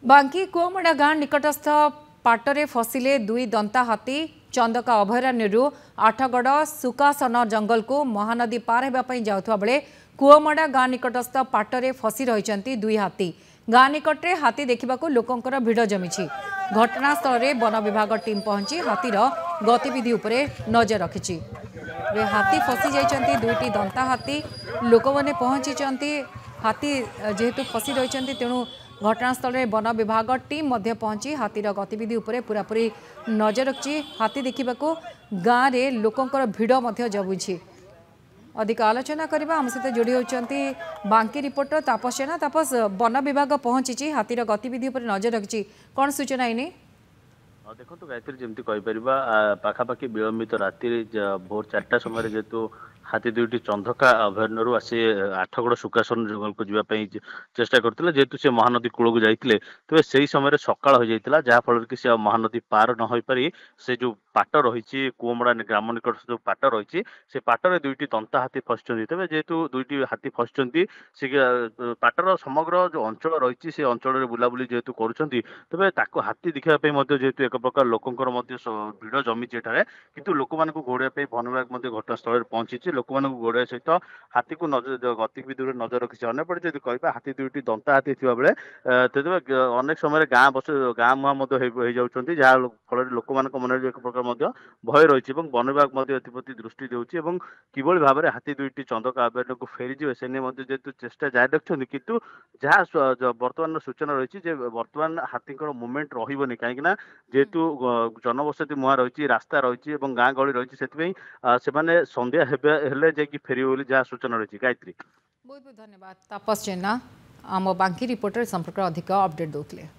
बांकी कुआमड़ा गाँ निकटस्थ पाटरे फसिले दुई दंता हाथी चंदका अभयारण्य आठगड़ सुकासन जंगल को महानदी पार होगापी जाउथबा बेले कुआमड़ा गाँ निकटस्थ पाटरे फसी रही दुई हाथी गाँ निकटरे हाथी देखा लोकंर भिड़ जमी घटनास्थल में वन विभाग टीम पहुंची हाथीर गतिविधि उपरे नजर रखी हाथी फसी जाइछन्ति दुईटी दंता हाथी लोक मैंने पहुंची हाथी जेहेतु फसी रही तेणु घटनास्थल में वन विभाग टीम पहुंची हाथीर गतिविधि उपरे पूरापूरी नजर रखी हाथी देखा गाँव में लोकंर भिड़ जमुची अधिक आलोचना करबा हम सहित जोड़ी होती बांकी रिपोर्टर तापस जेना तापस वन विभाग पहुंची हाथीर गतिविधि उपरे नजर रखी कौन सूचना इनी देखो गायत्री जमी कहीपर पाखापाखि विलंबित राति भोर 4टा समय जेहेतु हाथी दुईटी चंदका अभयारण्य आसी आठगड़ सुकासन जंगल को जावाई चेष्टा करते जेहेतु से महानदी कूल को जाते तेज से समय सकाल हो जाता जहाँफल कि महानदी पार न हो पारि से जो पाट रही कुआमड़ा ग्राम निकट जो पाट रही से पाटर दुईटी दंता हाथी फसी तेज जेहेतु दुईटी हाथी फसी से पाटर समग्र जो अंचल रही से अंचल बुलाबुली जेहेतु कर हाथी देखापी जेहेतु एक प्रकार लोकंर भिड़ जमी किंतु लोक मान घोड़ाई वन विभाग घटनास्थल में पहुंची लोक मान घोड़ा सहित हाथी को गतिविधि नजर रखी अंपटे जब कह हाथी दुईटी दंता हाथी थी बेले तेज अनेक समय गाँ मुहां हो जहाँ फल लोक मान मन एक प्रकार भय रही वन विभाग एप्रति दृष्टि देउछि किभली भाव में हाथी दुईटी चंदका अभयारण्य को फेरीजे से जेहेतु चेष्टा जारी रखिंट किंतु जहाँ बर्तमान सूचना रही बर्तमान हाथी मुवमेंट रही कहीं जेहेतु जनबसति मुहां रही रास्ता रही गाँ गहली रही से संध्या हेले जाकि फेर बोली जहाँ सूचना रही गायत्री बहुत बहुत धन्यवाद तापस जेना आम बांकी रिपोर्टर संपर्क अधिक अपडेट देते।